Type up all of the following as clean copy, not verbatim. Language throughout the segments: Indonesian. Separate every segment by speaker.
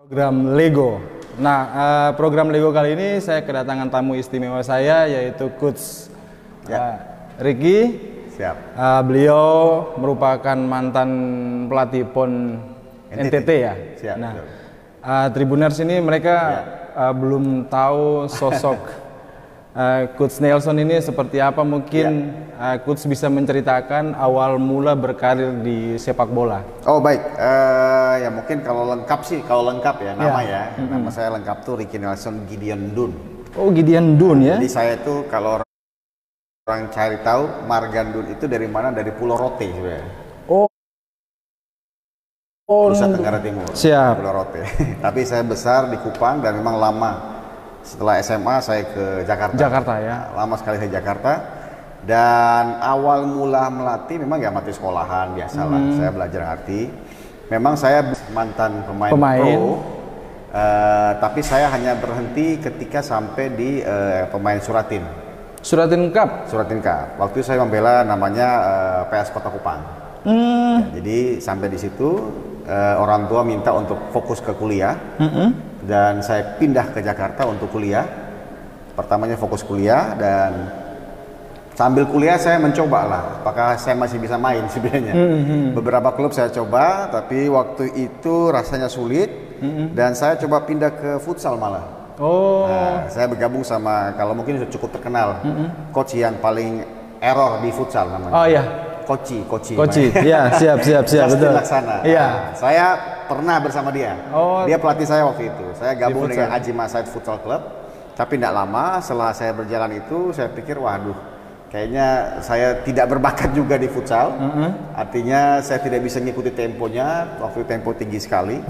Speaker 1: Program Lego. Nah, program Lego kali ini saya kedatangan tamu istimewa saya, yaitu Coach Ricky.
Speaker 2: Siap.
Speaker 1: Beliau merupakan mantan pelatih PON NTT ya.
Speaker 2: Siap.
Speaker 1: Nah, Tribuners ini mereka belum tahu sosok Coach Nelson ini seperti apa. Mungkin Coach bisa menceritakan awal mula berkarir di sepak bola.
Speaker 2: Oh baik, ya mungkin kalau lengkap sih, nama ya. Nama saya lengkap tuh Ricky Nelson Gideon Dun.
Speaker 1: Oh, Gideon Dun ya.
Speaker 2: Jadi saya tuh kalau orang cari tahu Margan Dun itu dari mana? Dari Pulau Rote sebenarnya. Nusa Tenggara Timur.
Speaker 1: Siap.
Speaker 2: Pulau Rote. Tapi saya besar di Kupang dan memang lama. Setelah SMA saya ke Jakarta.
Speaker 1: Jakarta ya.
Speaker 2: Lama sekali ke Jakarta. Dan awal mula melatih memang ya mati sekolahan biasalah. Saya belajar arti. Memang saya mantan pemain. Pro. Tapi saya hanya berhenti ketika sampai di pemain Suratin.
Speaker 1: Suratin Cup.
Speaker 2: Suratin Cup. Waktu itu saya membela namanya PS Kota Kupang. Ya, jadi sampai di situ orang tua minta untuk fokus ke kuliah. Dan saya pindah ke Jakarta untuk kuliah. Pertamanya fokus kuliah dan sambil kuliah saya mencoba lah apakah saya masih bisa main sebenarnya. Beberapa klub saya coba, tapi waktu itu rasanya sulit dan saya coba pindah ke futsal malah. Nah, saya bergabung sama, kalau mungkin sudah cukup terkenal, coach yang paling error di futsal namanya.
Speaker 1: Oh iya.
Speaker 2: Koci.
Speaker 1: Ya, siap betul.
Speaker 2: Laksana.
Speaker 1: Iya.
Speaker 2: Saya pernah bersama dia. Dia pelatih saya waktu itu. Saya gabung dengan Aji Masaid Futsal Club. Tapi tidak lama setelah saya berjalan itu, saya pikir, waduh, kayaknya saya tidak berbakat juga di futsal. Artinya saya tidak bisa ngikuti temponya. Waktu itu tempo tinggi sekali.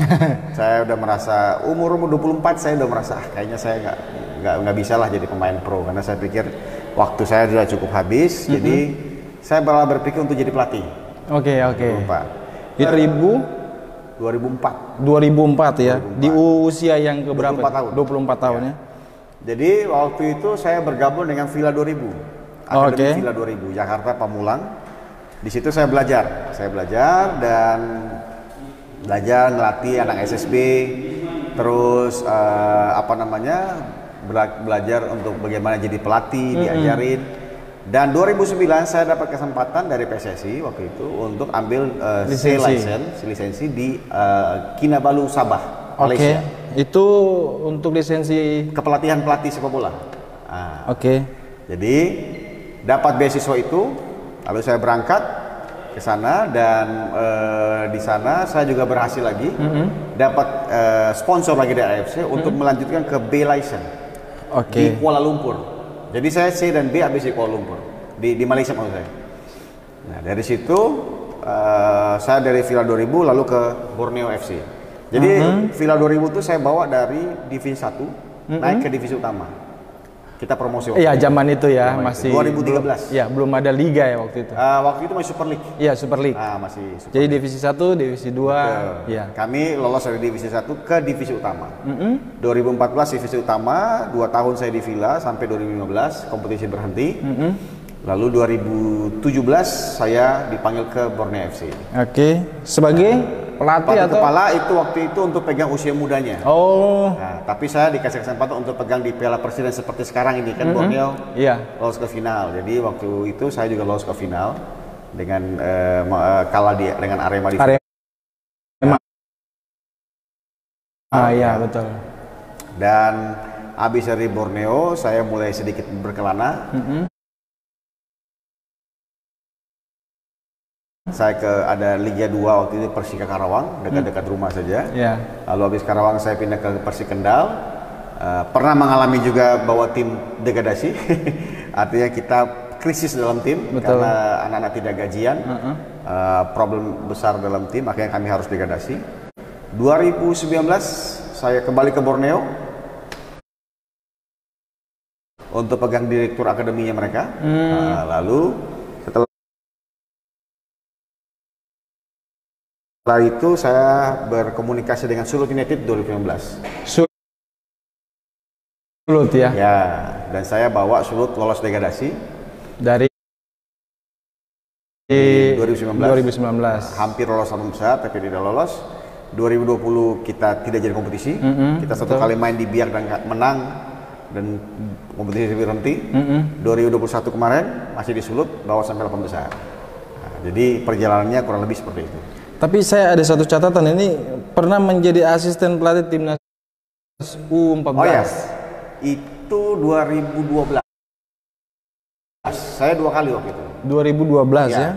Speaker 2: Saya udah merasa umur 24, saya udah merasa kayaknya saya nggak bisa lah jadi pemain pro, karena saya pikir waktu saya sudah cukup habis. Jadi saya malah berpikir untuk jadi pelatih.
Speaker 1: Oke.
Speaker 2: 2004
Speaker 1: ya. 2004. Di usia yang keberapa? 24 tahun ya.
Speaker 2: Jadi waktu itu saya bergabung dengan Villa 2000. Akademi Villa 2000 Jakarta Pamulang. Di situ saya belajar dan belajar ngelatih anak SSB, terus belajar untuk bagaimana jadi pelatih, diajarin. Dan 2009 saya dapat kesempatan dari PSSI waktu itu untuk ambil lisensi di Kinabalu Sabah, Malaysia.
Speaker 1: Itu untuk lisensi
Speaker 2: kepelatihan pelatih sepak bola. Jadi dapat beasiswa itu, lalu saya berangkat ke sana dan di sana saya juga berhasil lagi dapat sponsor lagi dari AFC untuk melanjutkan ke B license di Kuala Lumpur. Jadi saya C dan B habis di Kuala Lumpur, di Malaysia maksud saya. Nah dari situ saya dari Villa 2000 lalu ke Borneo FC. Jadi Villa 2000 itu saya bawa dari divisi 1 naik ke divisi utama. Kita promosi waktu
Speaker 1: itu. Zaman itu ya, masih
Speaker 2: 2013.
Speaker 1: Belum ada liga ya waktu itu.
Speaker 2: Waktu itu masih Super League.
Speaker 1: Iya, Super League.
Speaker 2: Masih Super
Speaker 1: Jadi
Speaker 2: League.
Speaker 1: divisi 1, divisi 2.
Speaker 2: Ya. Kami lolos dari divisi 1 ke divisi utama. 2014 divisi utama, 2 tahun saya di Villa sampai 2015 kompetisi berhenti. Lalu 2017 saya dipanggil ke Borneo FC.
Speaker 1: Sebagai pelatih atau
Speaker 2: kepala itu waktu itu untuk pegang usia mudanya. Nah, tapi saya dikasih kesempatan untuk pegang di Piala Presiden seperti sekarang ini kan. Borneo lolos ke final. Jadi waktu itu saya juga lolos ke final dengan kalah dengan Arema di final.
Speaker 1: Betul.
Speaker 2: Dan habis dari Borneo saya mulai sedikit berkelana. Saya ada Liga 2 waktu itu Persika Karawang, dekat-dekat rumah saja. Lalu habis Karawang saya pindah ke Persik Kendal. Pernah mengalami juga bawa tim degradasi. Artinya kita krisis dalam tim. Karena anak-anak tidak gajian. Problem besar dalam tim, akhirnya kami harus degradasi. 2019 saya kembali ke Borneo untuk pegang direktur akademinya mereka. Lalu setelah itu saya berkomunikasi dengan Sulut United 2015.
Speaker 1: Sulut ya?
Speaker 2: Ya, dan saya bawa Sulut lolos degradasi
Speaker 1: dari
Speaker 2: 2019.
Speaker 1: 2019.
Speaker 2: Hampir lolos sama besar tapi tidak lolos. 2020 kita tidak jadi kompetisi, kita satu kali main di Biak dan menang dan kompetisi berhenti. 2021 kemarin masih di Sulut, lolos sampai 8 besar. Nah, jadi perjalanannya kurang lebih seperti itu.
Speaker 1: Tapi saya ada satu catatan, ini pernah menjadi asisten pelatih timnas U14.
Speaker 2: Oh ya, itu 2012. Saya 2 kali waktu itu.
Speaker 1: 2012 ya.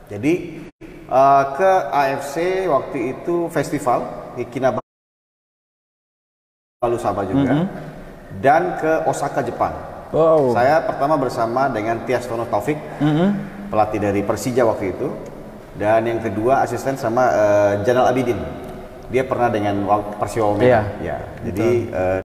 Speaker 2: Jadi ke AFC waktu itu festival di Kinabalu Sabah juga, dan ke Osaka Jepang. Saya pertama bersama dengan Tiastono Taufik, pelatih dari Persija waktu itu, dan yang kedua asisten sama Janal Abidin. Dia pernah dengan Persiwa Medan. Ya, jadi